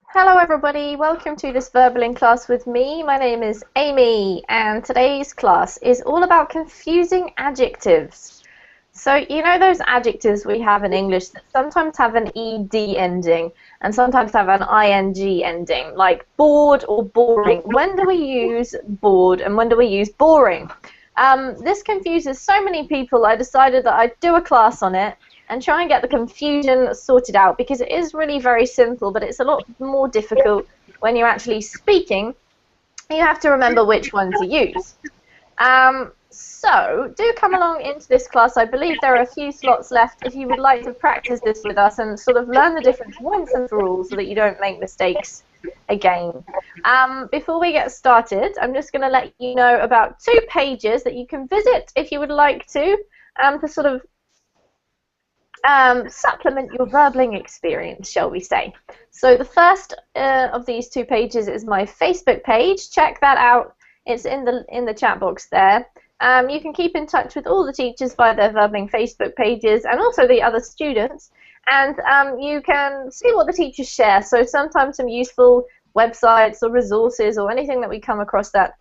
Hello everybody, welcome to this verbaling class with me. My name is Amy and today's class is all about confusing adjectives. So you know those adjectives we have in English that sometimes have an ed ending and sometimes have an ing ending, like bored or boring. When do we use bored and when do we use boring? This confuses so many people, I decided that I'd do a class on it and try and get the confusion sorted out, because it is really very simple, but it's a lot more difficult when you're actually speaking. You have to remember which one to use. So do come along into this class. I believe there are a few slots left if you would like to practice this with us and sort of learn the difference once and for all so that you don't make mistakes again. Before we get started, I'm just going to let you know about 2 pages that you can visit if you would like to sort of supplement your verbaling experience, shall we say. So the first of these 2 pages is my Facebook page. Check that out. It's in the chat box there. You can keep in touch with all the teachers via their verbaling Facebook pages and also the other students, and you can see what the teachers share. So sometimes some useful websites or resources or anything that we come across that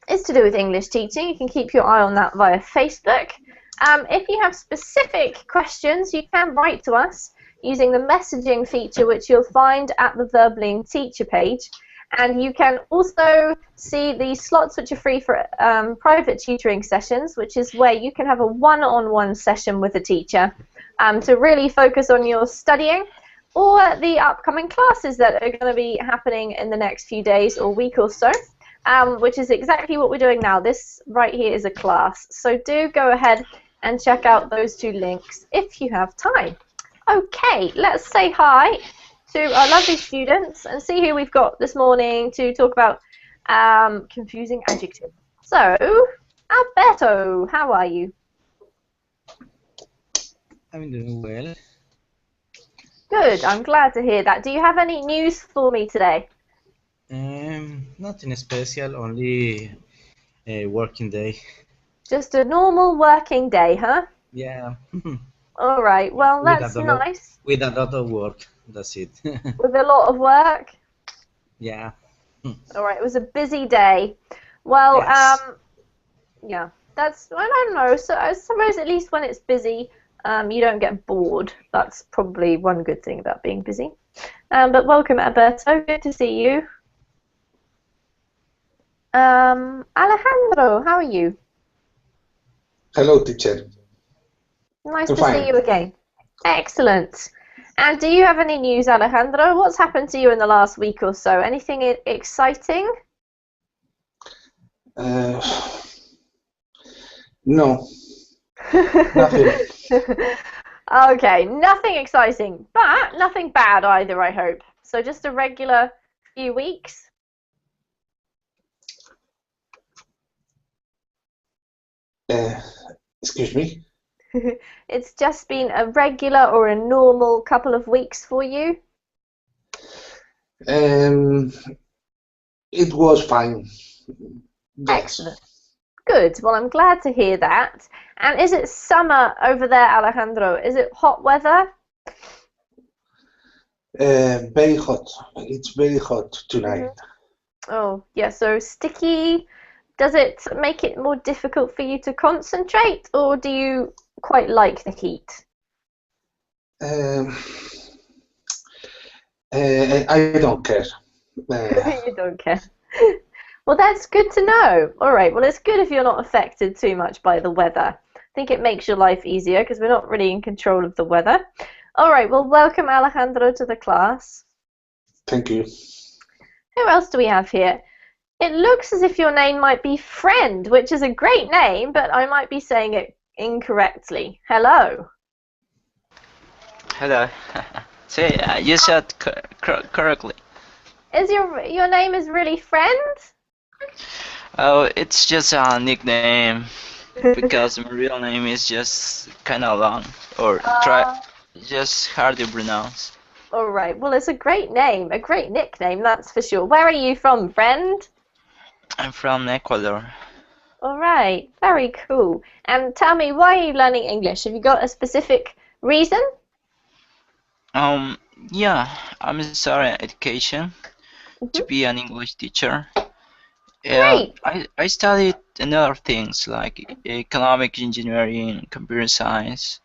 is to do with English teaching. You can keep your eye on that via Facebook. If you have specific questions, you can write to us using the messaging feature, which you'll find at the Verbaling teacher page. And you can also see the slots which are free for private tutoring sessions, which is where you can have a one-on-one session with a teacher to really focus on your studying, or the upcoming classes that are going to be happening in the next few days or week or so, which is exactly what we're doing now. This right here is a class. So do go ahead and check out those 2 links if you have time. Okay, let's say hi to our lovely students and see who we've got this morning to talk about confusing adjectives. So, Alberto, how are you? I'm doing well. Good, I'm glad to hear that. Do you have any news for me today? Nothing special, only a working day. Just a normal working day, huh? Yeah, All right, well, with that's a lot, nice. with a lot of work. That's it. With a lot of work. Yeah. All right, it was a busy day. Well, Yes. yeah, I don't know. So I suppose at least when it's busy, you don't get bored. That's probably one good thing about being busy. But welcome, Alberto. Good to see you. Alejandro, how are you? Hello, teacher. Nice I'm to see fine. you again. Excellent. And do you have any news, Alejandro? What's happened to you in the last week or so? Anything exciting? Uh, no, nothing. Okay, nothing exciting, but nothing bad either, I hope. So just a regular few weeks. Uh, Excuse me. It's just been a regular or a normal couple of weeks for you? Um, it was fine. Excellent. Yes. Good. Well, I'm glad to hear that. And is it summer over there, Alejandro? Is it hot weather? Very hot. It's very hot tonight. Oh, yeah, so sticky. Does it make it more difficult for you to concentrate, or do you quite like the heat? Um, I don't care. You don't care. Well, that's good to know. All right, well, it's good if you're not affected too much by the weather. I think it makes your life easier because we're not really in control of the weather. All right, well, welcome Alejandro to the class. Thank you. Who else do we have here? It looks as if your name might be Friend, which is a great name, but I might be saying it incorrectly. Hello. Hello. See, you said correctly. Is your name is really Friend? Oh, it's just a nickname because my real name is just kind of long, or just hard to pronounce. All right. Well, it's a great name, a great nickname, that's for sure. Where are you from, Friend? I'm from Ecuador. All right. Very cool. And tell me, why are you learning English? Have you got a specific reason? Yeah, I'm studying education to Mhm. be an English teacher. Great. I studied another things like economic engineering, computer science.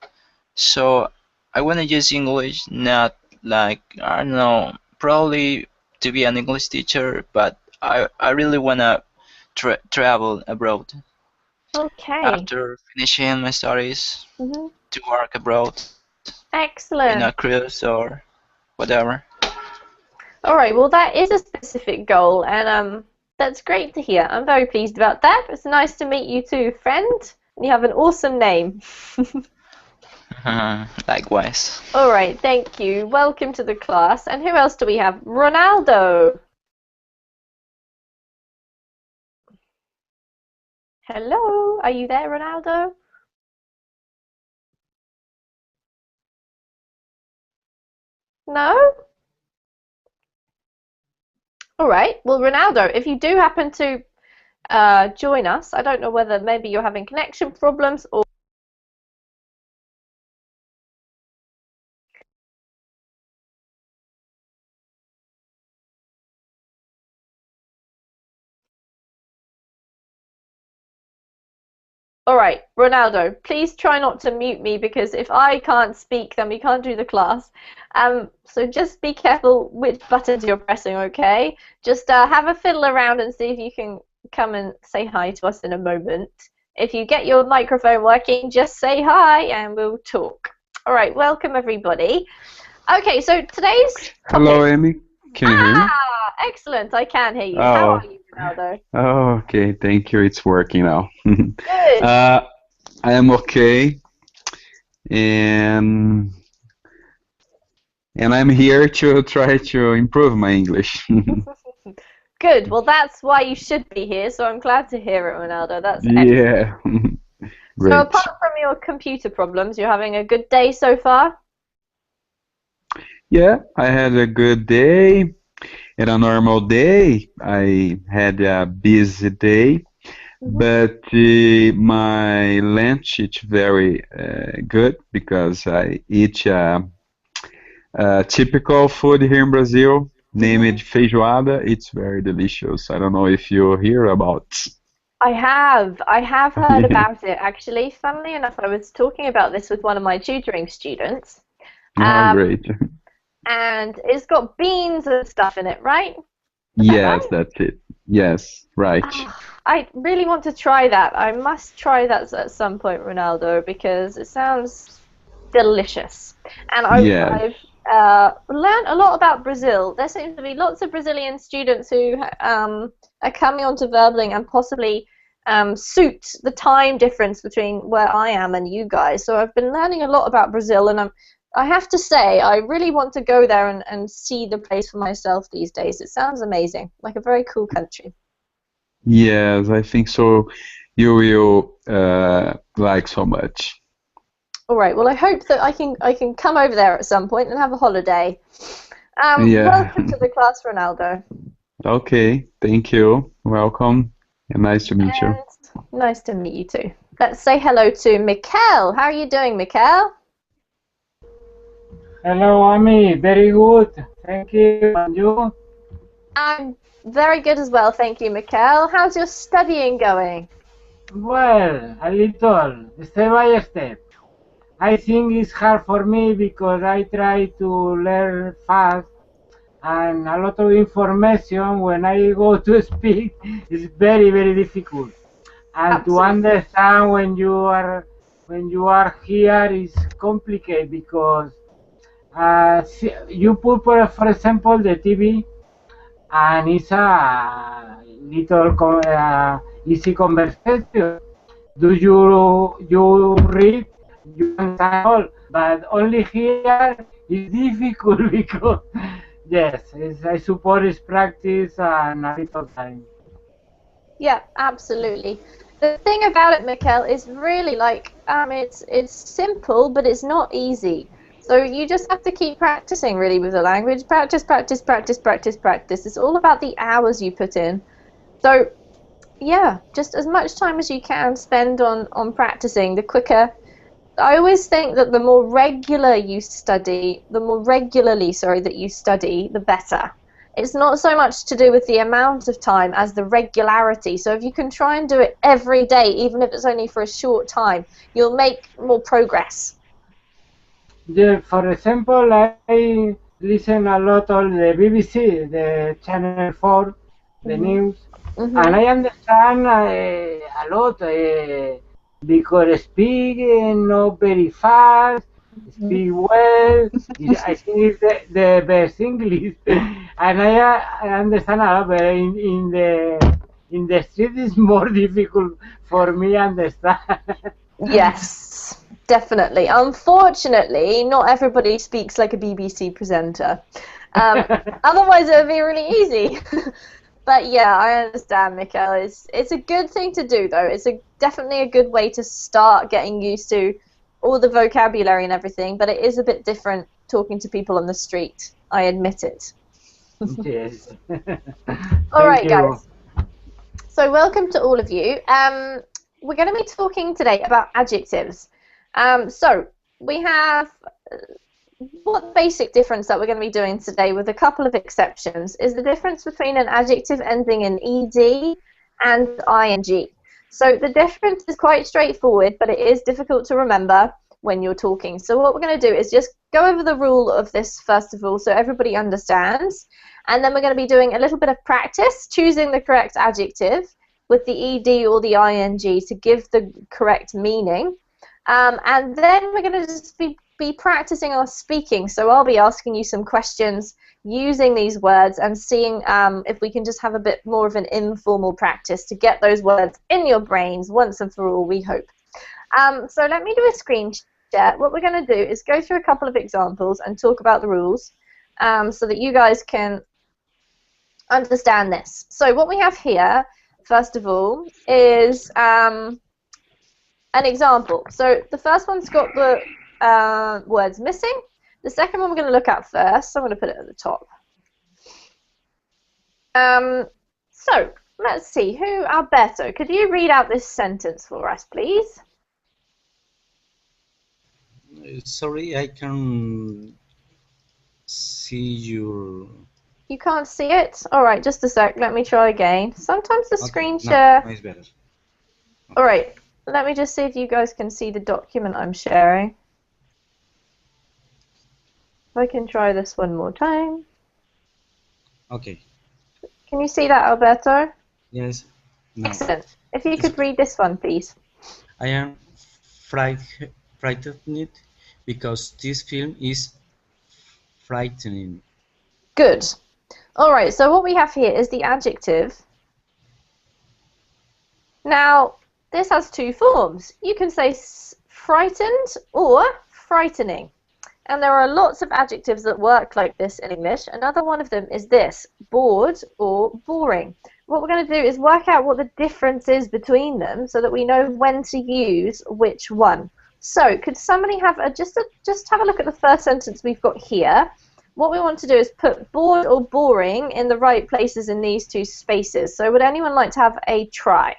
So I want to use English, not like, I don't know, probably to be an English teacher, but I really want to travel abroad Okay. after finishing my studies Mhm. to work abroad in a Excellent. cruise or whatever. All right. Well, that is a specific goal, and that's great to hear. I'm very pleased about that. It's nice to meet you too, friend. You have an awesome name. Likewise. All right. Thank you. Welcome to the class. And who else do we have? Ronaldo. Hello. Are you there, Ronaldo? No? All right. Well, Ronaldo, if you do happen to join us, I don't know whether maybe you're having connection problems or. All right, Ronaldo, please try not to mute me because if I can't speak, then we can't do the class. So just be careful which buttons you're pressing, okay? Just have a fiddle around and see if you can come and say hi to us in a moment. If you get your microphone working, just say hi and we'll talk. All right, welcome everybody. Okay, so today's Hello, topic. Amy. Can you hear me? Excellent, I can hear you. How are Oh, you, Ronaldo? oh, okay. Thank you. It's working now. Good. uh, I am okay, and I'm here to try to improve my English. Good. Well, that's why you should be here, so I'm glad to hear it, Ronaldo. That's excellent. Yeah, So great. apart from your computer problems, you're having a good day so far? Yeah, I had a good day. And a normal day, I had a busy day, Hmm. but my lunch is very good because I eat typical food here in Brazil, named Hmm. feijoada. It's very delicious. I don't know if you hear about. I have. I have heard Yeah. about it, actually. Funnily enough, I was talking about this with one of my tutoring students. Oh, Um, great. and it's got beans and stuff in it, right? Is that Yes, right? that's it. Yes, right. I really want to try that. I must try that at some point, Ronaldo, because it sounds delicious. And Yes. I've learned a lot about Brazil. There seems to be lots of Brazilian students who are coming onto Verbling and possibly suit the time difference between where I am and you guys. So I've been learning a lot about Brazil, and I have to say, I really want to go there and see the place for myself these days. It sounds amazing, like a very cool country. Yes, I think so. You will like so much. All right. Well, I hope that I can come over there at some point and have a holiday. Yeah. Welcome to the class, Ronaldo. Okay. Thank you. Welcome. And nice to meet you. And nice to meet you too. Let's say hello to Mikkel. How are you doing, Mikkel? Hello, Ami. Very good. Thank you. And you? I'm very good as well, thank you, Mikkel. How's your studying going? Well, a little, step by step. I think it's hard for me because I try to learn fast and a lot of information when I go to speak is very, very difficult. And to Absolutely. understand when you are here is complicated because you put, for example, the TV and it's a little easy conversation. Do you read? You understand all, but only here is difficult because yes, I suppose it's practice and a little time. Yeah, absolutely. The thing about it, Mikkel, is really like it's simple, but it's not easy. So you just have to keep practicing really with the language. Practice, practice, practice, practice, practice. It's all about the hours you put in. So yeah, just as much time as you can spend on practicing. The quicker I always think that the more regularly you study, that you study, the better. It's not so much to do with the amount of time as the regularity. So if you can try and do it every day, even if it's only for a short time, you'll make more progress. Yeah, for example, I listen a lot on the BBC, the Channel 4, the news, and I understand a lot because speak not very fast, speak well. I think it's the best English, and I understand a lot, but in the street it's more difficult for me understand. Yes, definitely. Unfortunately, not everybody speaks like a BBC presenter. Otherwise, it would be really easy. But yeah, I understand, Mikhail. It's a good thing to do, though. It's definitely a good way to start getting used to all the vocabulary and everything. But it is a bit different talking to people on the street. I admit it. Yes. All right, Thank you. guys. So welcome to all of you. We're going to be talking today about adjectives. So we have what basic difference that we're going to be doing today, with a couple of exceptions, is the difference between an adjective ending in ed and ing. So the difference is quite straightforward, but it is difficult to remember when you're talking. So what we're going to do is just go over the rule of this first of all, so everybody understands, and then we're going to be doing a little bit of practice choosing the correct adjective with the ed or the ing to give the correct meaning, and then we're going to just be practicing our speaking. So I'll be asking you some questions using these words and seeing if we can just have a bit more of an informal practice to get those words in your brains once and for all, we hope. So let me do a screen share. What we're going to do is go through a couple of examples and talk about the rules so that you guys can understand this. So what we have here, first of all, is an example. So the first one's got the words missing. The second one we're going to look at first, so I'm going to put it at the top. So let's see, Alberto, could you read out this sentence for us, please? Sorry, I can see your... You can't see it? Alright, just a sec, let me try again. Sometimes the screen No, share... no, it's better. Alright, let me just see if you guys can see the document I'm sharing. If I can try this one more time. Okay. Can you see that, Alberto? Yes. No. Excellent. If you could read this one, please. I am frightened because this film is frightening. Good. Alright, so what we have here is the adjective. Now, this has two forms. You can say frightened or frightening. And there are lots of adjectives that work like this in English. Another one of them is this, bored or boring. What we're going to do is work out what the difference is between them so that we know when to use which one. So, could somebody have just have a look at the first sentence we've got here. What we want to do is put bored or boring in the right places in these two spaces. So would anyone like to have a try?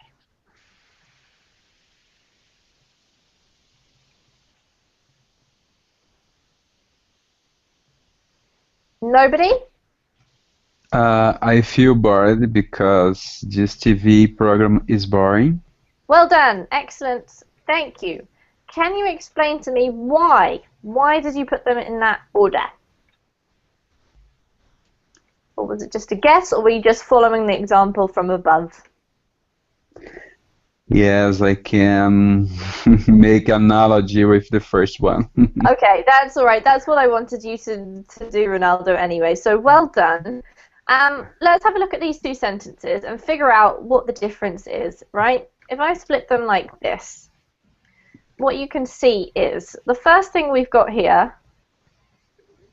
Nobody? I feel bored because this TV program is boring. Well done. Excellent. Thank you. Can you explain to me why? Why did you put them in that order? Or was it just a guess, or were you just following the example from above? Yes, I can make analogy with the first one. Okay, that's all right. That's what I wanted you to do, Ronaldo, anyway. So well done. Let's have a look at these two sentences and figure out what the difference is, right? If I split them like this, what you can see is the first thing we've got here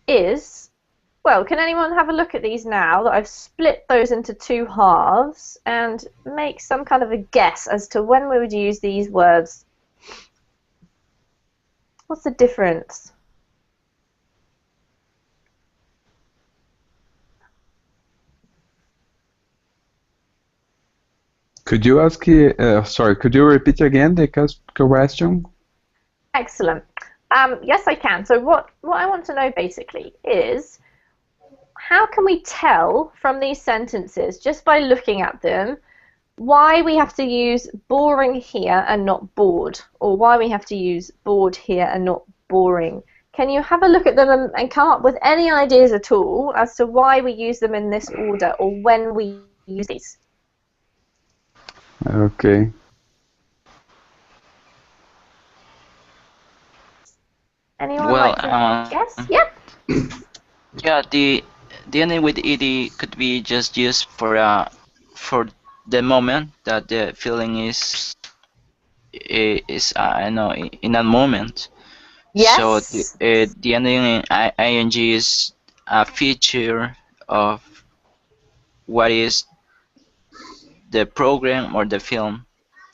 is, well, can anyone have a look at these now that I've split those into two halves and make some kind of a guess as to when we would use these words? What's the difference? Could you ask? Sorry, could you repeat again the question? Excellent. Yes, I can. So what I want to know basically is how can we tell from these sentences, just by looking at them, why we have to use boring here and not bored, or why we have to use bored here and not boring? Can you have a look at them and come up with any ideas at all as to why we use them in this order or when we use these? Okay. Anyone Well, like to guess? Yep. yeah, the ending with ed could be just used for the moment that the feeling is I know in that moment. So Yes. the ending in ing is a feature of what is the program or the film.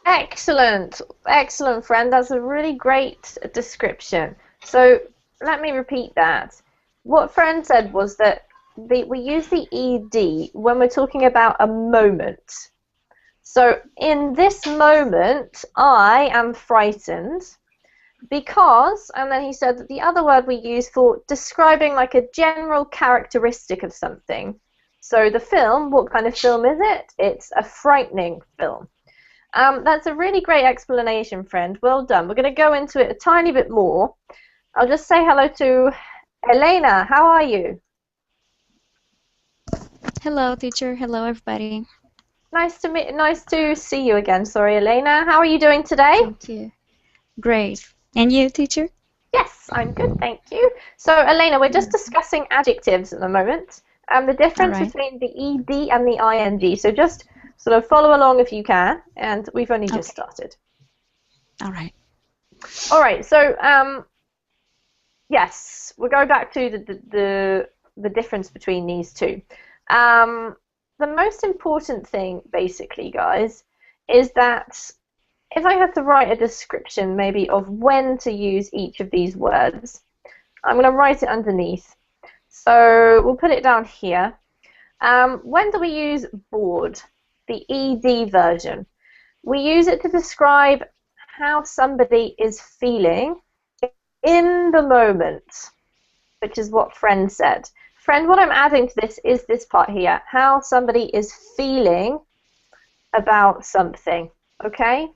Excellent. Excellent, friend. That's a really great description. So let me repeat that. What friend said was that we use the ed when we're talking about a moment. So in this moment, I am frightened because, and then he said that the other word we use for describing like a general characteristic of something. So the film, what kind of film is it? It's a frightening film. That's a really great explanation, friend. Well done. We're going to go into it a tiny bit more. I'll just say hello to Elena. How are you? Hello, teacher. Hello, everybody. Nice to see you again. Sorry, Elena. How are you doing today? Thank you. Great. And you, teacher? Yes, I'm good, thank you. So, Elena, we're just discussing adjectives at the moment. The difference between the ed and the ing. So just sort of follow along if you can, and we've only just started. All right. All right. So, yes, we'll go back to the difference between these two. The most important thing, basically, guys, is that if I had to write a description maybe of when to use each of these words, I'm going to write it underneath. So we'll put it down here. When do we use bored? The ed version. We use it to describe how somebody is feeling in the moment, which is what friend said. Friend, what I'm adding to this is this part here, how somebody is feeling about something, okay?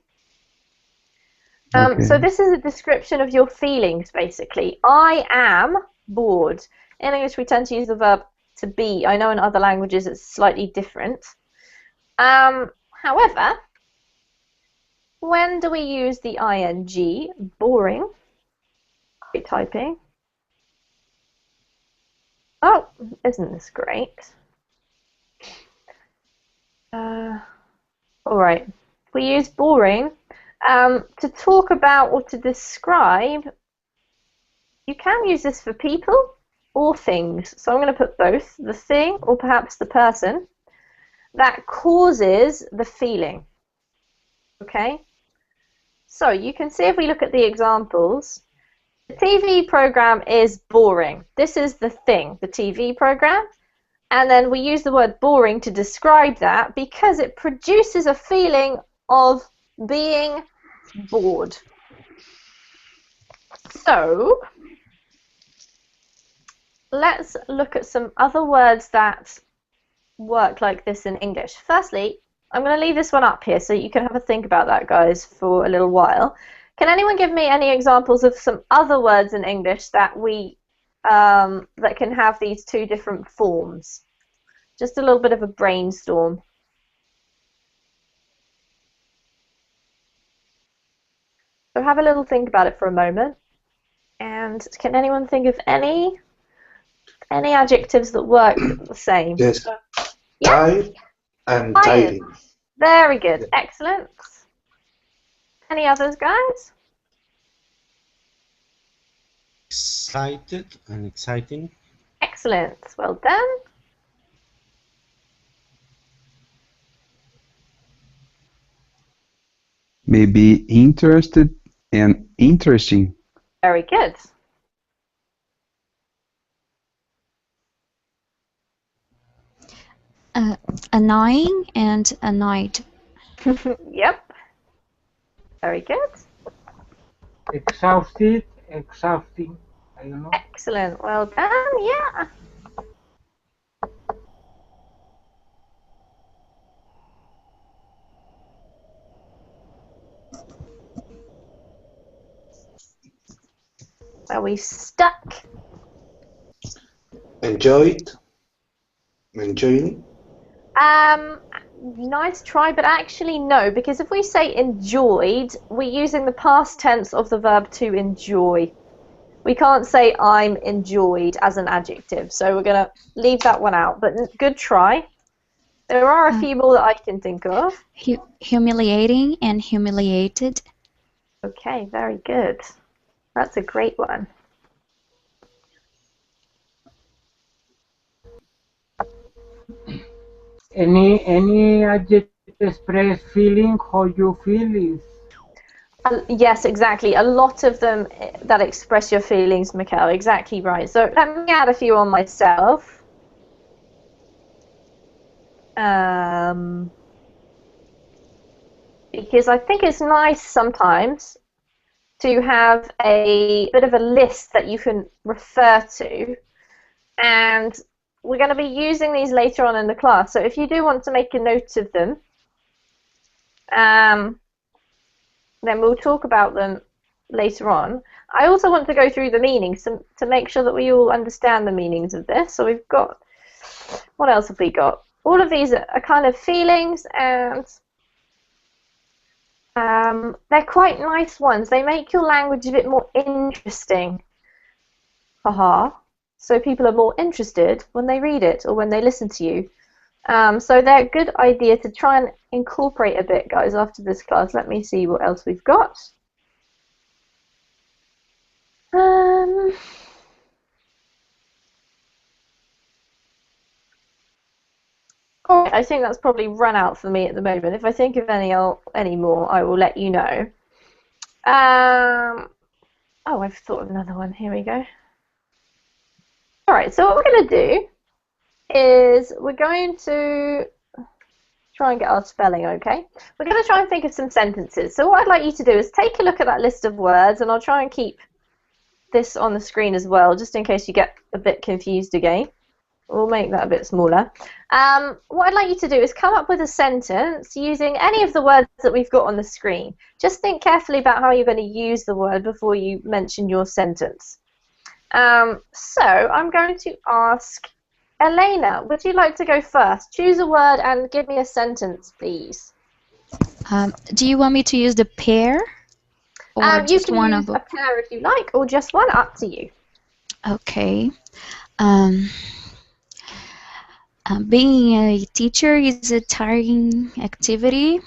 So this is a description of your feelings, basically. I am bored. In English, we tend to use the verb to be. I know in other languages it's slightly different. However, when do we use the ing? Boring. Great typing. Oh, isn't this great? All right. We use boring to talk about or to describe. You can use this for people or things. So I'm going to put both, the thing or perhaps the person that causes the feeling. Okay? So you can see if we look at the examples, the TV program is boring. This is the thing, the TV program. And then we use the word boring to describe that because it produces a feeling of being bored. So let's look at some other words that work like this in English. Firstly, I'm going to leave this one up here so you can have a think about that, guys, for a little while. Can anyone give me any examples of some other words in English that we that can have these two different forms? Just a little bit of a brainstorm. So have a little think about it for a moment. And can anyone think of any adjectives that work the same? Yes. Yeah. Tired and tiring. Very good. Excellent. Any others, guys? Excited and exciting. Excellent. Well done. Maybe interested and interesting. Very good. Annoying and annoyed. Yep. Very good. exhausted, exhausting. I don't know. Excellent. Well done. Yeah. Are we stuck? Enjoyed. Enjoying. Nice try, but actually no, because if we say enjoyed, we're using the past tense of the verb to enjoy. We can't say I'm enjoyed as an adjective, so we're going to leave that one out, but good try. There are a few more that I can think of. Humiliating and humiliated. Okay, very good. That's a great one. Any adjective express feeling how you feel is. Yes, exactly. A lot of them that express your feelings, Mikhail. Exactly right. So let me add a few on myself. Because I think it's nice sometimes to have a bit of a list that you can refer to, and we're going to be using these later on in the class. So if you do want to make a note of them, then we'll talk about them later on. I also want to go through the meanings to make sure that we all understand the meanings of this. So we've got, what else have we got? All of these are kind of feelings, and they're quite nice ones. They make your language a bit more interesting. Haha. So people are more interested when they read it or when they listen to you. So they're a good idea to try and incorporate a bit, guys, after this class. Let me see what else we've got. Alright, I think that's probably run out for me at the moment. If I think of any more, I will let you know. Oh, I've thought of another one. Here we go. Alright, so what we're going to do is we're going to try and get our spelling okay. We're going to try and think of some sentences. So what I'd like you to do is take a look at that list of words, and I'll try and keep this on the screen as well, just in case you get a bit confused again. We'll make that a bit smaller. What I'd like you to do is come up with a sentence using any of the words that we've got on the screen. Just think carefully about how you're going to use the word before you mention your sentence. So I'm going to ask Elena, would you like to go first? Choose a word and give me a sentence, please. Do you want me to use the pair? Or You just can one use of a pair if you like, or just one, up to you. Okay. Being a teacher is a tiring activity.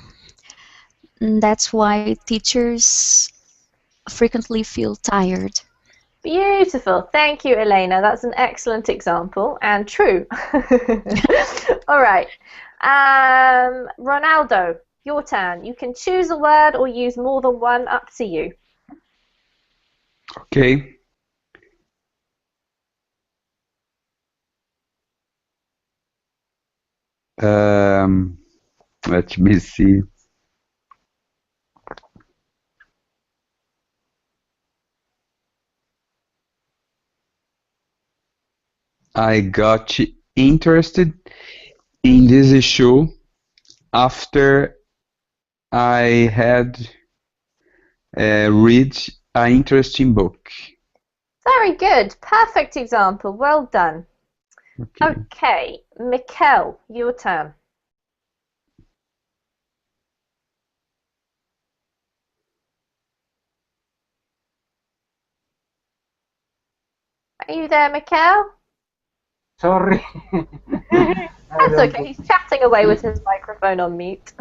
And that's why teachers frequently feel tired. Beautiful. Thank you, Elena. That's an excellent example and true. All right. Ronaldo, your turn. You can choose a word or use more than one, up to you. Okay. Let me see. I got interested in this show after I had read an interesting book. Very good. Perfect example. Well done. Okay. Mikkel, your turn. Are you there, Mikkel? Sorry. That's okay. He's chatting away with his microphone on mute.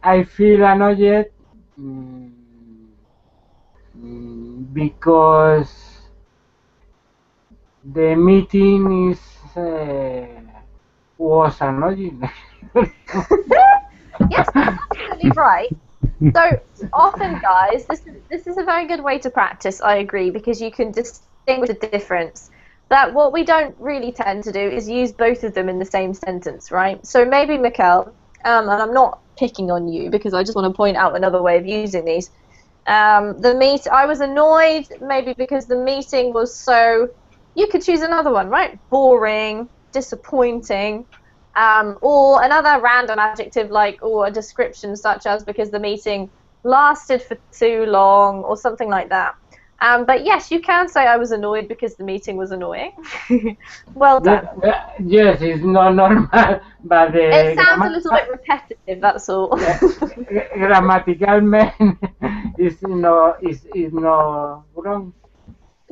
I feel annoyed because the meeting was annoying. Yes, that's absolutely right. So often, guys, this is a very good way to practice, I agree, because you can distinguish the difference. That what we don't really tend to do is use both of them in the same sentence, right? So maybe, Mikkel, and I'm not picking on you because I just want to point out another way of using these. I was annoyed maybe because the meeting was so. You could choose another one, right? Boring, disappointing, or another random adjective like, or a description such as because the meeting lasted for too long, or something like that. But yes, you can say I was annoyed because the meeting was annoying. Well done. Yes, it's not normal, but the It sounds a little bit repetitive, that's all. grammatical man is no wrong.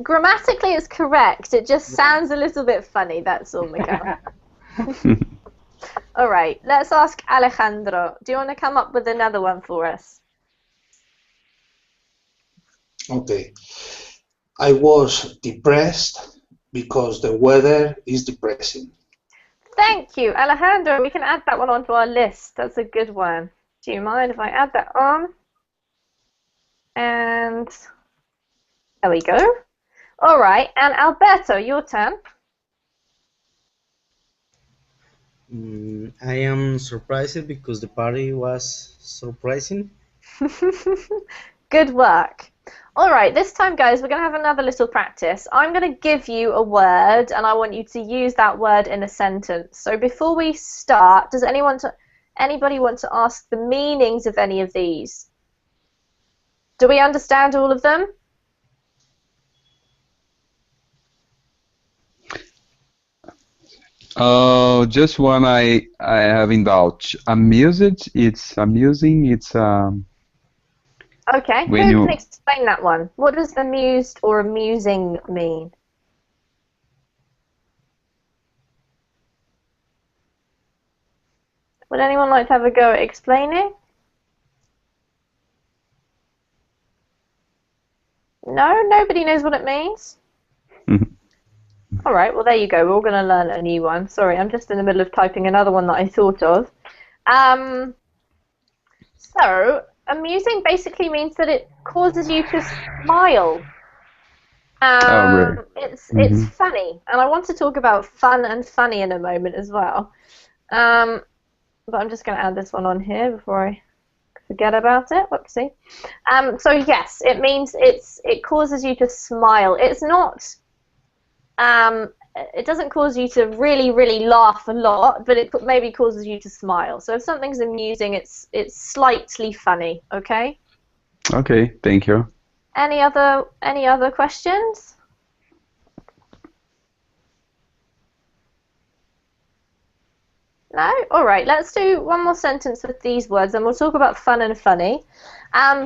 Grammatically, it's correct. It just sounds a little bit funny, that's all, Miguel. All right, let's ask Alejandro. Do you want to come up with another one for us? Okay. I was depressed because the weather is depressing. Thank you, Alejandro. We can add that one onto our list. That's a good one. Do you mind if I add that on? And there we go. All right, and Alberto, your turn. I am surprised because the party was surprising. Good work. All right, this time, guys, we're going to have another little practice. I'm going to give you a word, and I want you to use that word in a sentence. So before we start, does anybody want to ask the meanings of any of these? Do we understand all of them? Oh, just one I have in doubt. Amused, it's amusing, it's Okay, when who you can explain that one? What does amused or amusing mean? Would anyone like to have a go at explaining? No? Nobody knows what it means? All right, well, there you go. We're all going to learn a new one. Sorry, I'm just in the middle of typing another one that I thought of. So, amusing basically means that it causes you to smile. really? It's funny, and I want to talk about fun and funny in a moment as well. But I'm just going to add this one on here before I forget about it. Whoopsie. So yes, it means it causes you to smile. It's not. It doesn't cause you to really, really laugh a lot, but it maybe causes you to smile. So if something's amusing, it's slightly funny. Okay. Okay, thank you. Any other questions? No? All right, let's do one more sentence with these words, and we'll talk about fun and funny.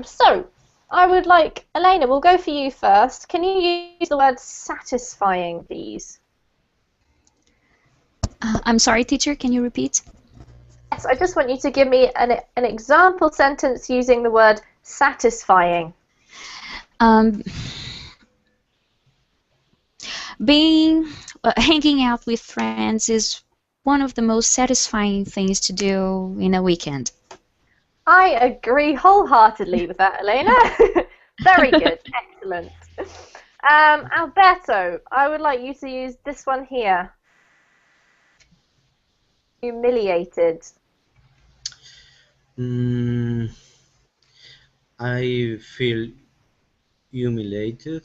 So, I would like, Elena, we'll go for you first. Can you use the word satisfying, please? I'm sorry, teacher, can you repeat? Yes, I just want you to give me an example sentence using the word satisfying. Hanging out with friends is one of the most satisfying things to do in a weekend. I agree wholeheartedly with that, Elena. Very good, excellent. Alberto, I would like you to use this one here. Humiliated. I feel humiliated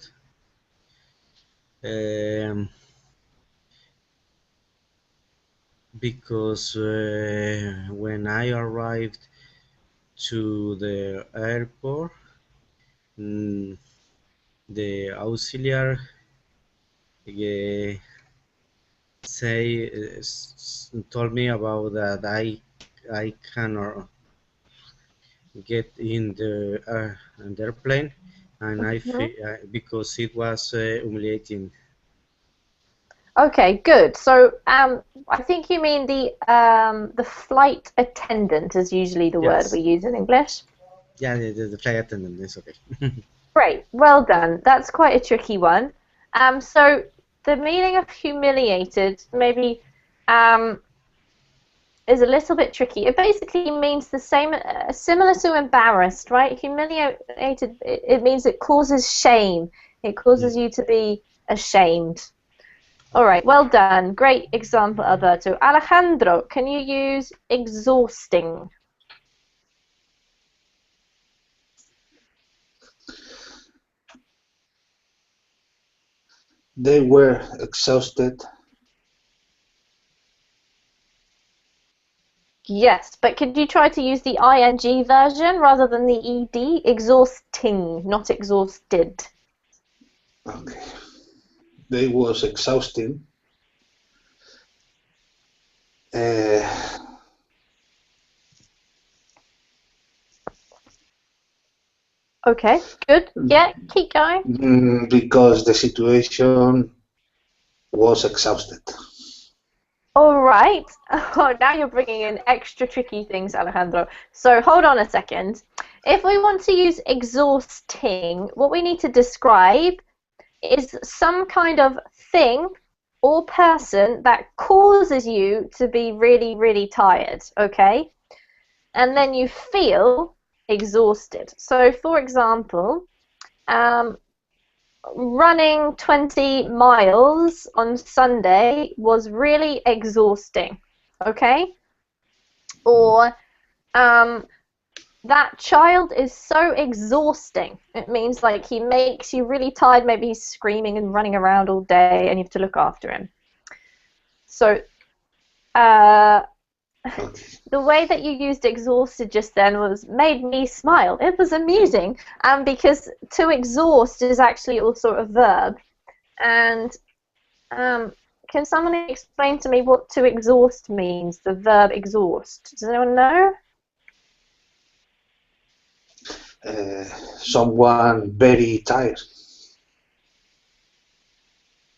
because when I arrived to the airport, the auxiliary told me about that I cannot get in the airplane, and I feel because it was humiliating. Okay, good. So I think you mean the flight attendant is usually the word Yes. we use in English. Yeah, the flight attendant is okay. Great, well done. That's quite a tricky one. So the meaning of humiliated maybe is a little bit tricky. It basically means the same, similar to embarrassed, right? Humiliated, it means it causes shame. It causes you to be ashamed. All right, well done. Great example, Alberto. Alejandro, can you use exhausting? They were exhausted. Yes, but could you try to use the ing version rather than the ed? Exhausting, not exhausted. Okay. They was exhausting. Okay, good. Yeah, keep going. Because the situation was exhausted. All right. Oh, now you're bringing in extra tricky things, Alejandro. So hold on a second. If we want to use exhausting, what we need to describe is some kind of thing or person that causes you to be really, really tired, okay? And then you feel exhausted. So, for example, running 20 miles on Sunday was really exhausting, okay? Or that child is so exhausting. It means like he makes you really tired. Maybe he's screaming and running around all day and you have to look after him. So the way that you used exhausted just then was made me smile. It was amusing, because to exhaust is actually also a verb. And can someone explain to me what to exhaust means, the verb exhaust? Does anyone know? Someone very tired.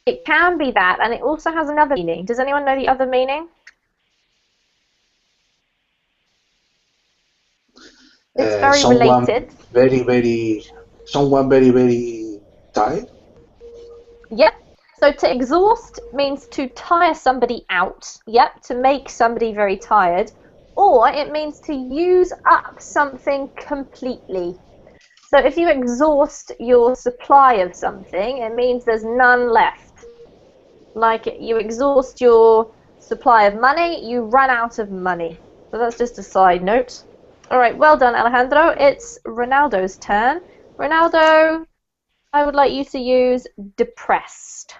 It can be that, and it also has another meaning. Does anyone know the other meaning? It's very related. Someone very tired. Yep. So to exhaust means to tire somebody out. Yep. To make somebody very tired. Or it means to use up something completely. So if you exhaust your supply of something, it means there's none left. Like you exhaust your supply of money, you run out of money. So that's just a side note. All right, well done, Alejandro. It's Ronaldo's turn. Ronaldo, I would like you to use depressed.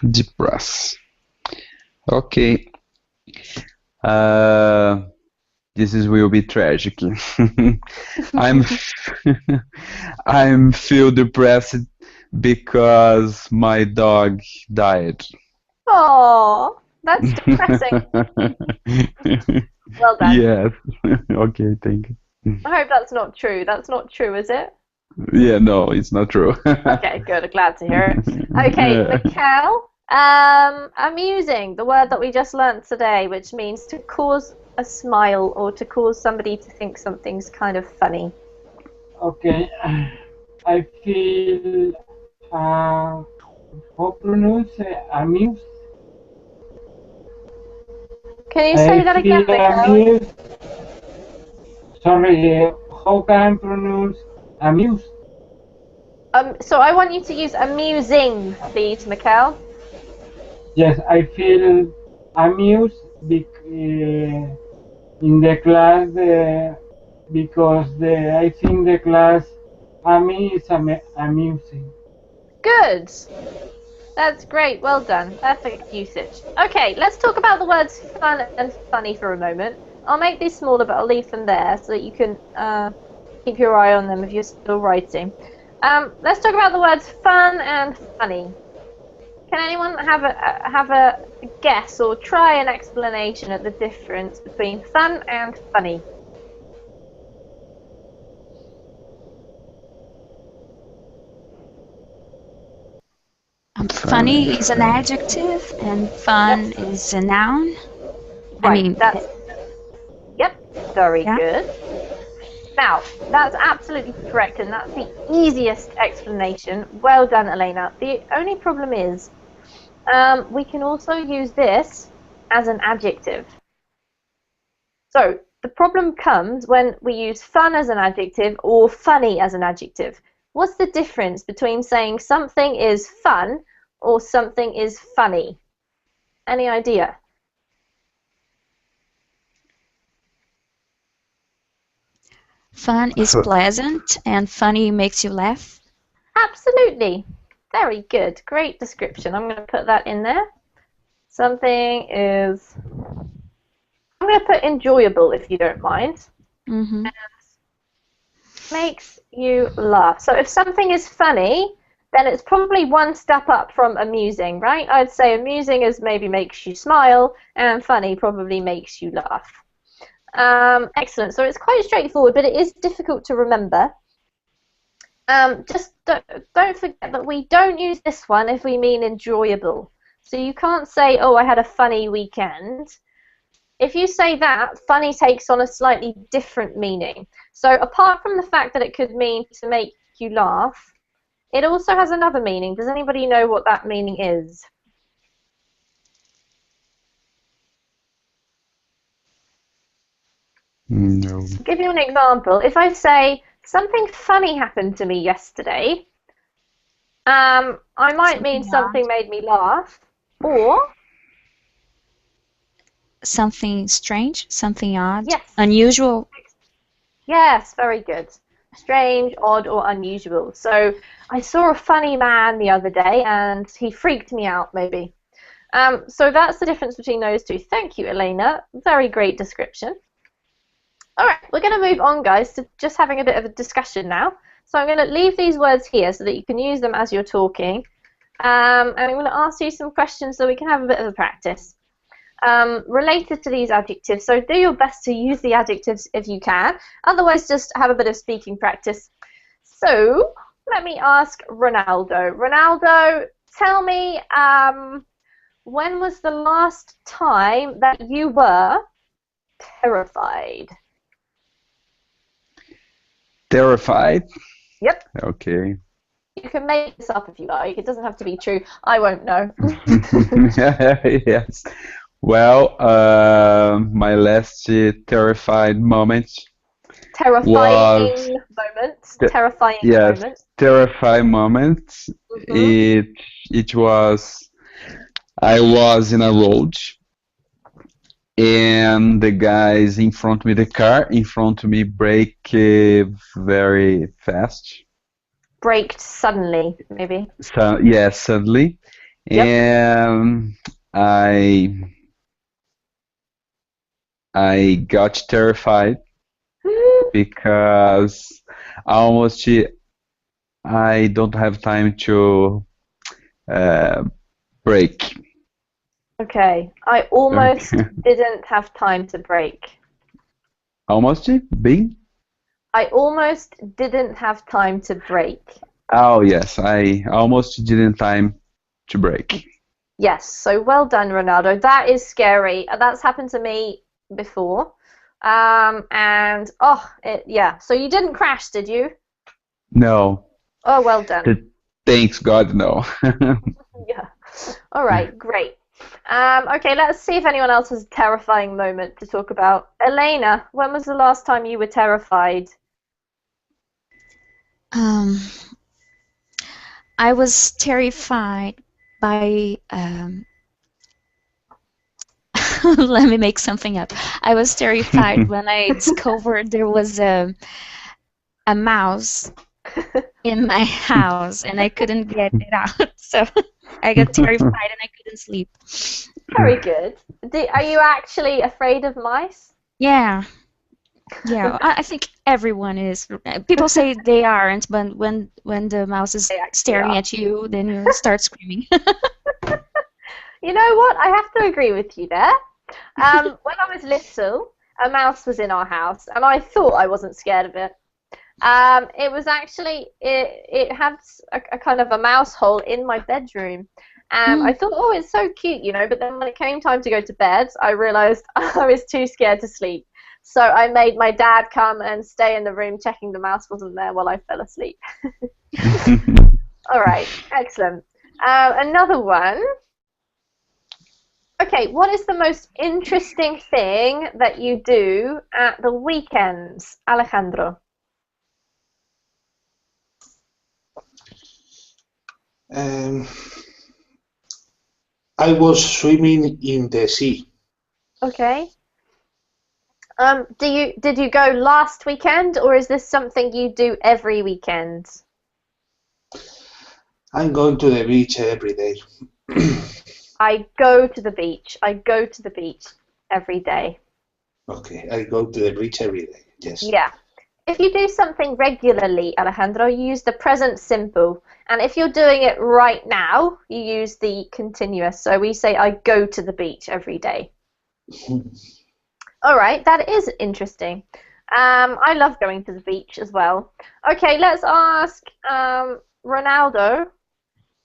Depressed. Okay. This will be tragic. I'm feel depressed because my dog died. Oh, that's depressing. Well done. Yes. Okay, thank you. I hope that's not true. That's not true, is it? Yeah, no, it's not true. Okay, good. Glad to hear it. Okay, Yeah. Mikkel. Amusing, the word that we just learnt today, which means to cause a smile or to cause somebody to think something's kind of funny. Okay, I feel how pronounce amused. Can you say that again, feel Mikkel? amused. Sorry, how can I pronounce amused? So I want you to use amusing, please, Mikkel. Yes, I feel amused in the class because I think the class Ami is amusing. Good. That's great. Well done. Perfect usage. Okay, let's talk about the words fun and funny for a moment. I'll make these smaller, but I'll leave them there so that you can keep your eye on them if you're still writing. Let's talk about the words fun and funny. Can anyone have a guess or try an explanation at the difference between fun and funny? Funny is an adjective and fun is a noun. Right, yep, very Yeah. good. Now, that's absolutely correct, and that's the easiest explanation. Well done, Elena. The only problem is we can also use this as an adjective. So the problem comes when we use fun as an adjective or funny as an adjective. What's the difference between saying something is fun or something is funny? Any idea? Fun is pleasant and funny makes you laugh. Absolutely. Very good. Great description. I'm going to put that in there. Something is... I'm going to put enjoyable if you don't mind. Mm-hmm. Makes you laugh. So if something is funny, then it's probably one step up from amusing, right? I'd say amusing is maybe makes you smile, and funny probably makes you laugh. Excellent. So it's quite straightforward, but it is difficult to remember. Just don't forget that we don't use this one if we mean enjoyable. So you can't say, oh, I had a funny weekend. If you say that, funny takes on a slightly different meaning. So apart from the fact that it could mean to make you laugh, it also has another meaning. Does anybody know what that meaning is? No. I'll give you an example. If I say, something funny happened to me yesterday, I might mean something made me laugh, or... Something strange, something odd, Yes. unusual. Yes, very good. Strange, odd, or unusual. So I saw a funny man the other day, and he freaked me out, maybe. So that's the difference between those two. Thank you, Elena. Very great description. All right, we're going to move on, guys, to just having a bit of a discussion now. So I'm going to leave these words here so that you can use them as you're talking. And I'm going to ask you some questions so we can have a bit of a practice. Related to these adjectives, so do your best to use the adjectives if you can, otherwise just have a bit of speaking practice. So let me ask Ronaldo. Ronaldo, tell me, when was the last time that you were terrified? Terrified? Yep. Okay. You can make this up if you like. It doesn't have to be true. I won't know. Yes. Well, my last terrified moment was Terrifying yes, moment. terrifying moment. Mm-hmm. It was I was in a road and the guys in front of me, the car in front of me, brake very fast. Braked suddenly, maybe. So yes, suddenly, Yep. and I got terrified because almost I don't have time to brake. Okay, I almost Okay. didn't have time to brake. Almost bing? I almost didn't have time to brake. Oh yes, I almost didn't time to brake. Yes, so well done, Ronaldo. That is scary. That's happened to me before. And, yeah. So you didn't crash, did you? No. Oh, well done. Thanks God, no. Yeah. All right, great. Okay, let's see if anyone else has a terrifying moment to talk about. Elena, when was the last time you were terrified? I was terrified by. Let me make something up. I was terrified when I discovered there was a mouse in my house and I couldn't get it out. So I got terrified and I couldn't sleep. Very good. Are you actually afraid of mice? Yeah. Yeah, I think everyone is. People say they aren't, but when the mouse is staring at you, then you start screaming. You know what? I have to agree with you there. When I was little, a mouse was in our house, and I thought I wasn't scared of it. It was actually, it had a kind of a mouse hole in my bedroom. And I thought, oh, it's so cute, you know, but then when it came time to go to bed, I realized I was too scared to sleep. So I made my dad come and stay in the room checking the mouse wasn't there while I fell asleep. All right, excellent. Another one. Okay, what is the most interesting thing that you do at the weekends, Alejandro? I was swimming in the sea. Okay. Did you go last weekend, or is this something you do every weekend? I'm going to the beach every day. I go to the beach. I go to the beach every day. Okay, I go to the beach every day. Yes. Yeah. If you do something regularly, Alejandro, you use the present simple. And if you're doing it right now, you use the continuous. So we say, I go to the beach every day. All right, that is interesting. I love going to the beach as well. Okay, let's ask Ronaldo.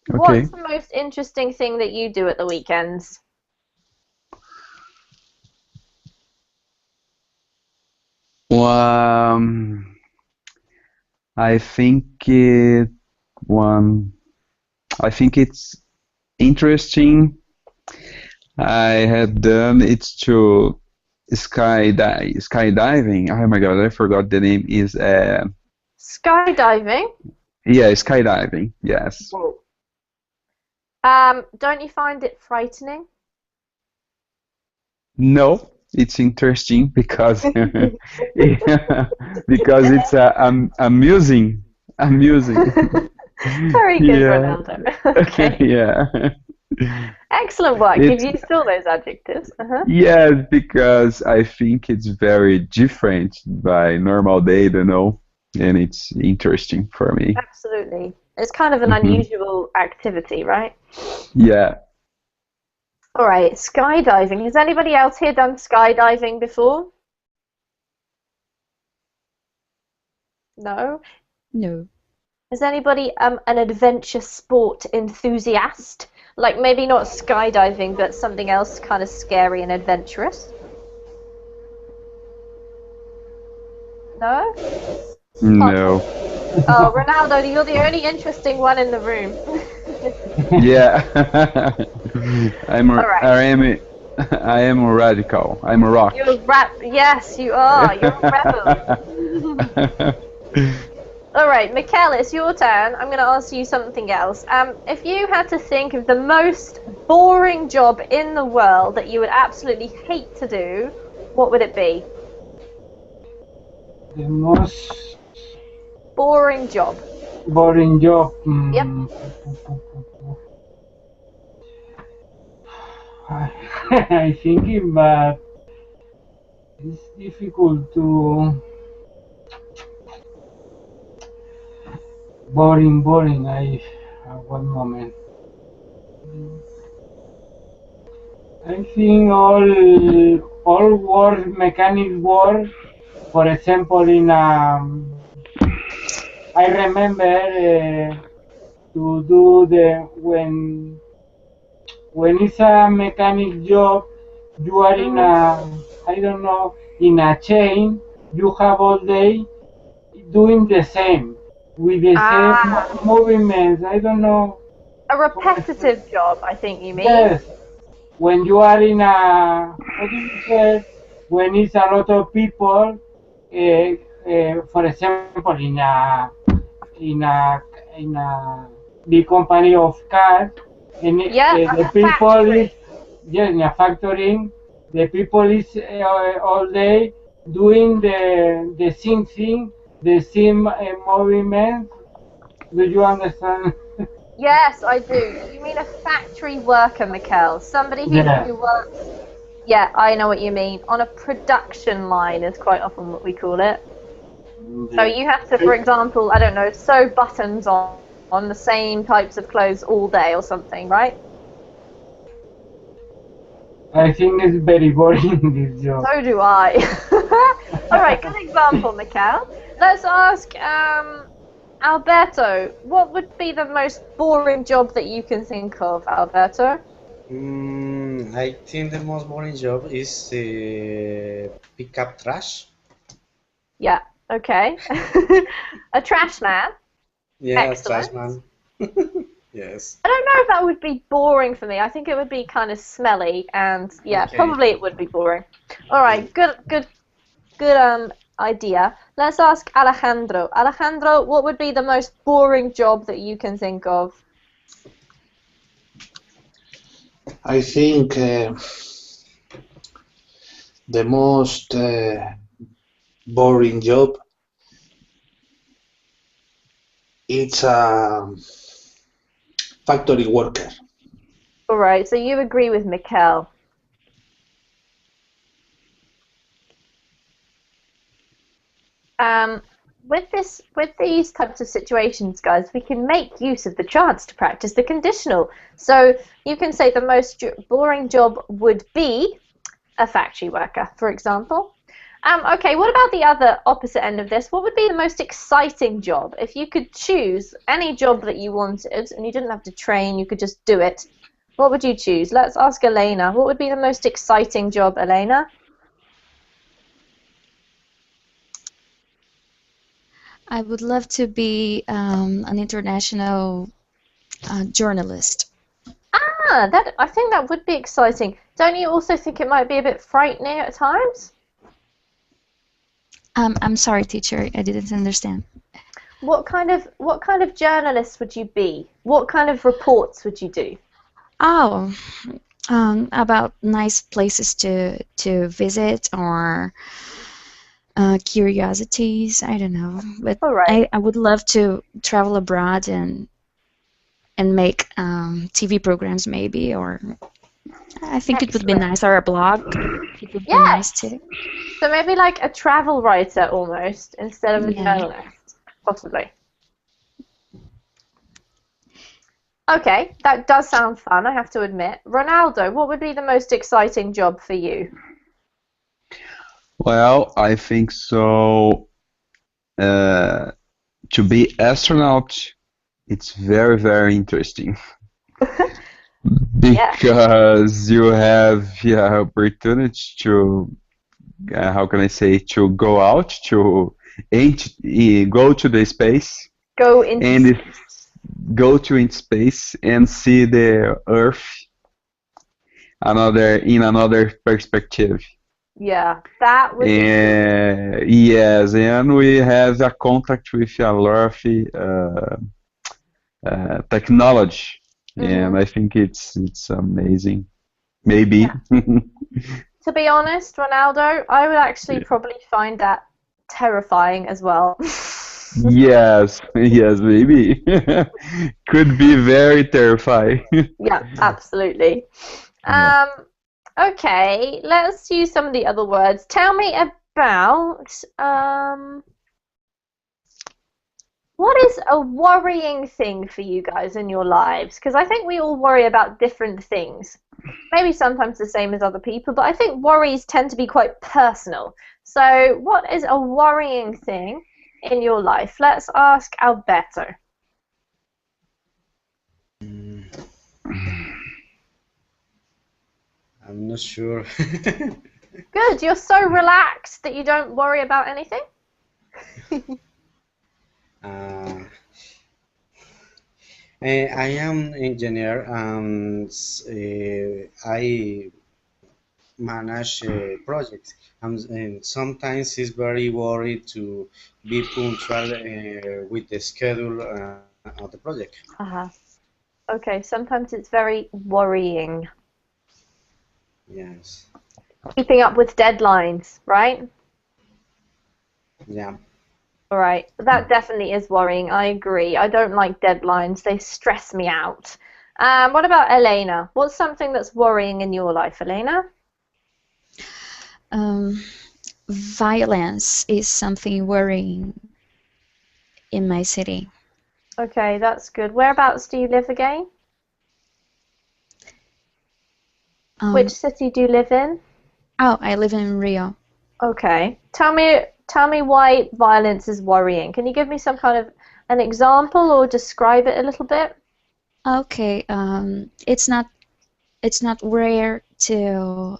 Okay. What's the most interesting thing that you do at the weekends? I think it I think it's interesting. I have done it's to skydiving. Oh my god, I forgot the name is Skydiving? yeah, skydiving. Yes. Don't you find it frightening? No, it's interesting because because it's amusing. Amusing. Very good, Yeah. Ronaldo. Okay. Yeah. Excellent work. You've It's used all those adjectives. yes, because I think it's very different by normal day, you know, and it's interesting for me. Absolutely. It's kind of an Mhm. unusual activity, right? Yeah. All right, skydiving. Has anybody else here done skydiving before? No? No. Is anybody an adventure sport enthusiast? Like maybe not skydiving, but something else kind of scary and adventurous? No? No. Oh, Ronaldo, you're the only interesting one in the room. Yeah. I'm All right. I am a radical. I'm a rock. You're Yes, you are. You're a rebel. All right, Mikkel, it's your turn. I'm going to ask you something else. If you had to think of the most boring job in the world that you would absolutely hate to do, what would it be? The most Boring job. boring job. Yep. I thinking, but it's difficult to boring. One moment. I think all work, mechanic work. For example, in I remember to do the when it's a mechanic job, you are in a I don't know in a chain. You have all day doing the same with the same movements. I don't know. A repetitive job, I think you mean. Yes, when you are in a what do you say? When it's a lot of people, for example, in a in a big company of cars, and the people is yes in a factory, the people is all day doing the same thing, the same movement. Do you understand? Yes, I do. You mean a factory worker, Mikkel? Somebody who works. Yeah, I know what you mean. On a production line is quite often what we call it. So you have to, for example, I don't know, sew buttons on the same types of clothes all day or something, right? I think it's very boring this job. So do I. All right, good example, Mikkel. Let's ask Alberto, what would be the most boring job that you can think of, Alberto? I think the most boring job is pick up trash. Yeah, okay. A trash man? Yeah, Excellent. trash man. Yes. I don't know if that would be boring for me. I think it would be kind of smelly, and yeah, Okay. probably it would be boring. All right, good idea. Let's ask Alejandro. Alejandro, what would be the most boring job that you can think of? I think the most boring job it's factory worker. All right, so you agree with Mikkel. With these types of situations, guys, we can make use of the chance to practice the conditional. So you can say the most boring job would be a factory worker, for example. Okay, what about the other opposite end of this? What would be the most exciting job? If you could choose any job that you wanted and you didn't have to train, you could just do it, what would you choose? Let's ask Elena. What would be the most exciting job, Elena? I would love to be an international journalist. I think that would be exciting. Don't you also think it might be a bit frightening at times? I'm sorry, teacher, I didn't understand. What kind of journalist would you be? What kind of reports would you do? Oh, about nice places to visit or curiosities. I don't know, but All right. I would love to travel abroad and make TV programs maybe, or I think it would be Excellent. nice, or a blog. It would be Yes. nice too. So maybe like a travel writer almost instead of a Yeah. journalist, possibly. Okay, that does sound fun, I have to admit. Ronaldo, what would be the most exciting job for you? Well, I think so. To be astronaut, it's very, very interesting because you have the opportunity to, how can I say, to go out, to go to the space, Go into go to in space and see the Earth in another perspective. Yeah, that would be Yes, and we have a contact with a lot of technology, and I think it's amazing. Maybe. Yeah. To be honest, Ronaldo, I would actually probably find that terrifying as well. Yes, maybe. Could be very terrifying. Yeah, absolutely. Okay, let's use some of the other words. Tell me about what is a worrying thing for you guys in your lives? Because I think we all worry about different things. Maybe sometimes the same as other people, but I think worries tend to be quite personal. So what is a worrying thing in your life? Let's ask Alberto. I'm not sure. Good, you're so relaxed that you don't worry about anything? I am engineer and I manage projects. And sometimes it's very worried to be punctual with the schedule of the project. Okay, sometimes it's very worrying. Yes. Keeping up with deadlines, right? Yeah. All right, that definitely is worrying. I agree. I don't like deadlines. They stress me out. What about Elena? What's something that's worrying in your life, Elena? Violence is something worrying in my city. Okay, that's good. Whereabouts do you live again? Which city do you live in? Oh, I live in Rio. Okay. Tell me why violence is worrying. Can you give me some kind of an example or describe it a little bit? Okay. It's not rare to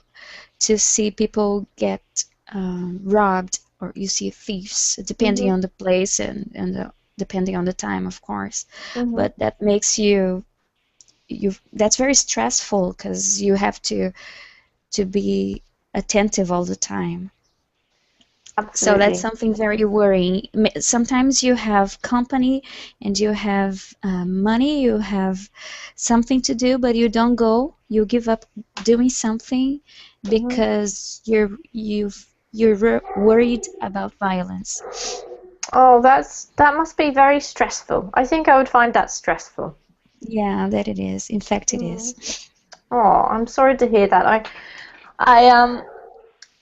see people get robbed, or you see thieves, depending on the place and depending on the time, of course. But that makes that's very stressful because you have to be attentive all the time. Absolutely. So that's something very worrying. Sometimes you have company and you have money, you have something to do, but you don't go. You give up doing something because you're worried about violence. Oh, that must be very stressful. I think I would find that stressful. Yeah, that it is. In fact, it is. Oh, I'm sorry to hear that.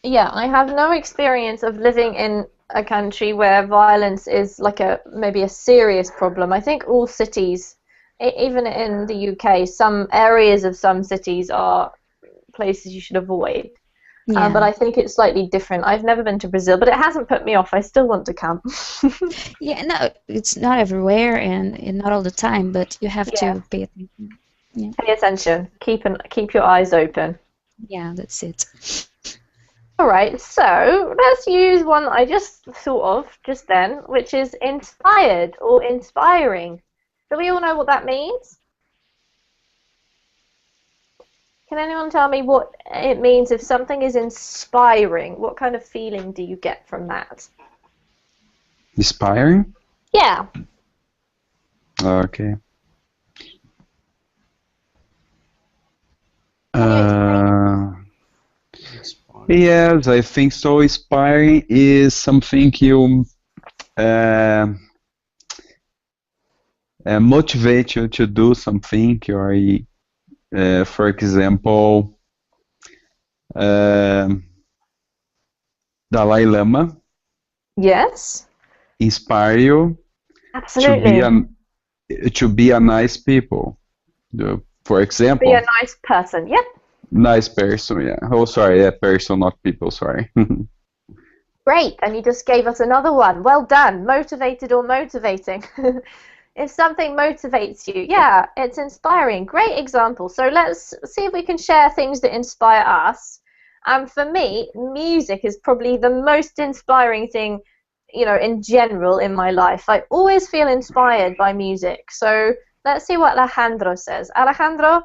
Yeah, I have no experience of living in a country where violence is like maybe a serious problem. I think all cities, even in the UK, some areas of some cities are places you should avoid. Yeah. But I think it's slightly different. I've never been to Brazil, but it hasn't put me off. I still want to come. Yeah, no, it's not everywhere and not all the time, but you have Yeah. to pay attention. Yeah. Pay attention. Keep your eyes open. Yeah, that's it. All right, so let's use one I just thought of just then, which is inspired or inspiring. Do we all know what that means? Can anyone tell me what it means if something is inspiring? What kind of feeling do you get from that? Inspiring? Yeah. Okay. Yes, I think so. Inspiring is something you motivate you to do something, or for example, Dalai Lama Yes. inspire you Absolutely. to be a nice people. For example, Be a nice person. Yep. nice person. Yeah. Oh, sorry. Yeah, person, not people. Sorry. Great, and you just gave us another one. Well done. Motivated or motivating. If something motivates you, yeah, it's inspiring. Great example. So let's see if we can share things that inspire us. For me, music is probably the most inspiring thing, in general in my life. I always feel inspired by music. So let's see what Alejandro says. Alejandro,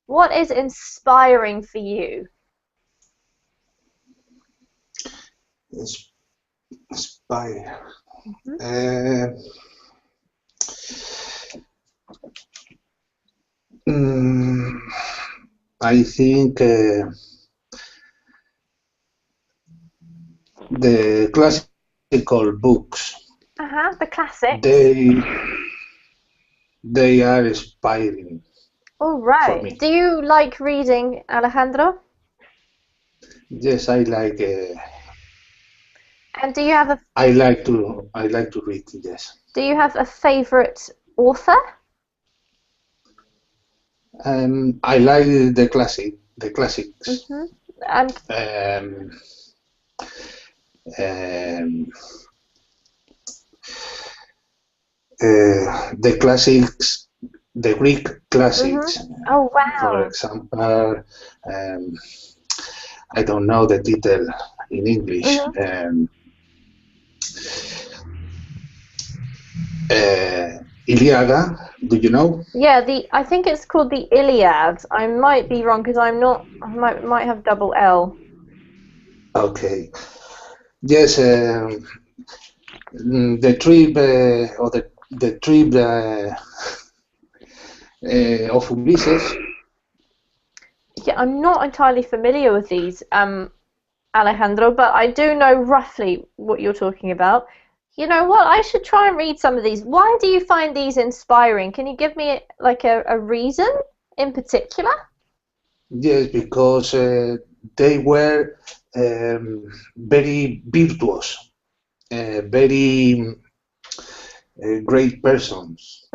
what is inspiring for you? Inspire. I think the classical books. The classics. They are inspiring. All right. For me. Do you like reading, Alejandro? Yes, I like. And do you have I like to read. Yes. Do you have a favorite author? I like the classics. And the classics, the Greek classics. Oh wow! For example, I don't know the title in English. Iliada, do you know? Yeah, I think it's called the Iliad. I might be wrong because I'm not. I might have double L. Okay. Yes, the trip or the trip of Ulysses. Yeah, I'm not entirely familiar with these, Alejandro, but I do know roughly what you're talking about. You know what? I should try and read some of these. Why do you find these inspiring? Can you give me like a reason in particular? Yes, because they were very virtuous, very great persons.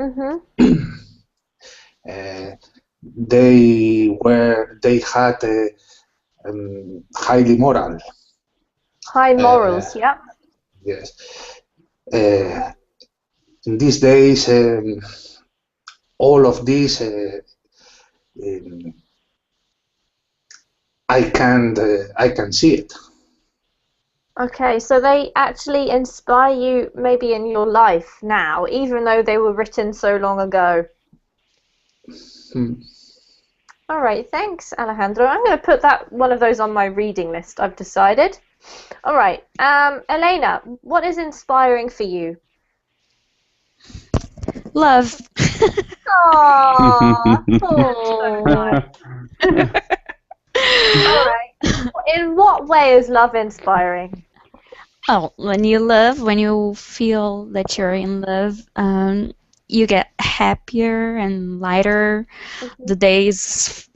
They had highly moral. High morals, yeah. Yes. In these days, all of these I can see it. Okay, so they actually inspire you maybe in your life now, even though they were written so long ago. All right, thanks, Alejandro. I'm going to put one of those on my reading list, I've decided. All right, Elena, what is inspiring for you? Love. Aww. All right. In what way is love inspiring? Oh, when you love, when you feel that you're in love, you get happier and lighter. The days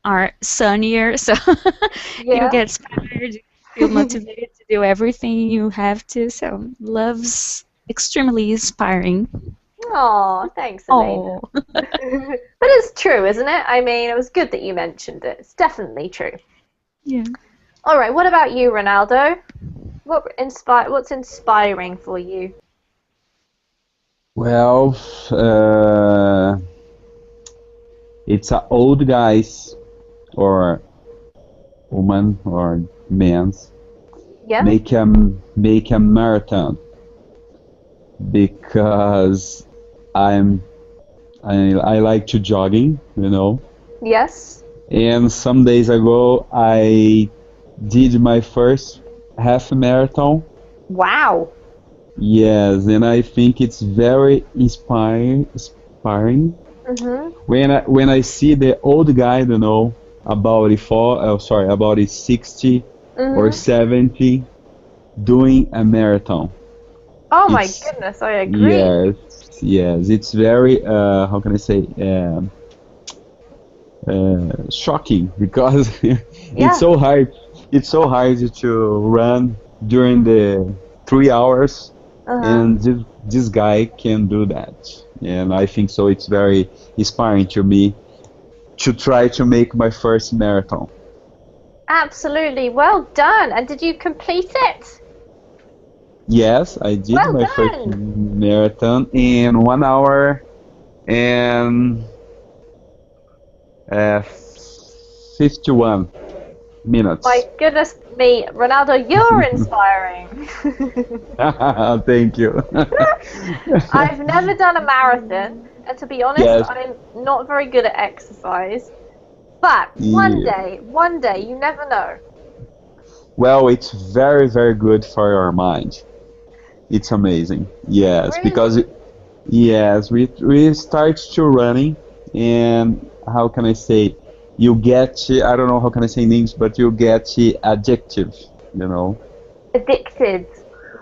are sunnier, so you Yeah. get inspired, you feel motivated to do everything you have to. So love's extremely inspiring. Oh, thanks, Elena. Oh, But it's true, isn't it? I mean, it was good that you mentioned it. It's definitely true. yeah. All right, what about you, Ronaldo? What's inspiring for you? Well, it's old guys or woman or men's Yeah? make a marathon because I like to jogging, you know. Yes? And some days ago I did my first half marathon. Wow. Yes, and I think it's very inspiring Mhm. when I see the old guy, you know, about 60 or Mhm. 70 doing a marathon. Oh my It's goodness, I agree. yes, yes, it's very how can I say shocking because Yeah. it's so hard. It's so hard to run during the 3 hours, Uh-huh. and this guy can do that. And I think so. It's very inspiring to me to try to make my first marathon. Absolutely. Well done. And did you complete it? Yes, I did Well my first done. marathon in 1 hour and uh, 51 My minutes. goodness me, Ronaldo, you're inspiring. Thank you. I've never done a marathon, and to be honest, Yes. I'm not very good at exercise. But Yeah. one day, you never know. Well, it's very, very good for your mind. It's amazing. Yes, Really? because yes, we start to running, and how can I say? You get I don't know how can I say in English, but you get addictive. You know, Addicted.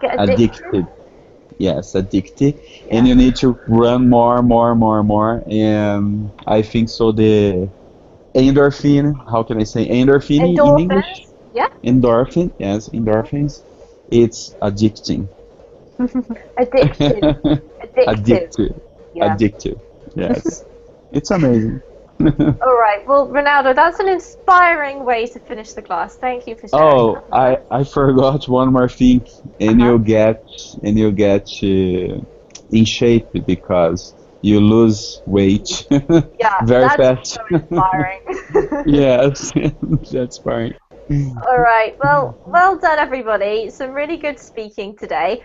Get addicted? addicted. Yes, addicted, and Yeah. you need to run more, more, more, more. And I think so. The endorphin. How can I say endorphin in English? Endorphins? Yeah. Endorphin. Yes, endorphins. It's addicting. Addicted. Addictive. Addictive. Yeah. Addictive. Yes. It's amazing. All right. Well, Ronaldo, that's an inspiring way to finish the class. Thank you for sharing Oh, that with us. I forgot one more thing, and Uh-huh. you get in shape because you lose weight Yeah, very that's fast. also inspiring. Yes, that's fine. All right. Well done, everybody. Some really good speaking today.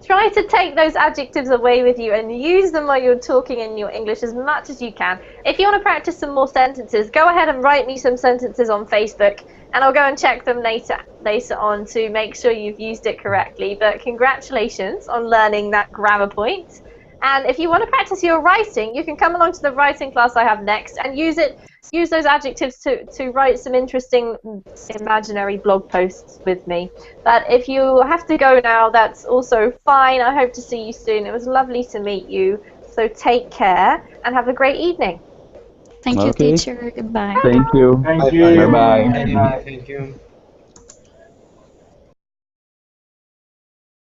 Try to take those adjectives away with you and use them while you're talking in your English as much as you can. If you want to practice some more sentences, go ahead and write me some sentences on Facebook, and I'll go and check them later on to make sure you've used it correctly. But congratulations on learning that grammar point. And if you want to practice your writing, you can come along to the writing class I have next and use those adjectives to write some interesting imaginary blog posts with me. But if you have to go now, that's also fine. I hope to see you soon. It was lovely to meet you. So take care and have a great evening. Thank you, Okay. teacher. Goodbye. Thank you. Thank Bye you. bye. Bye bye. Bye bye. Thank you.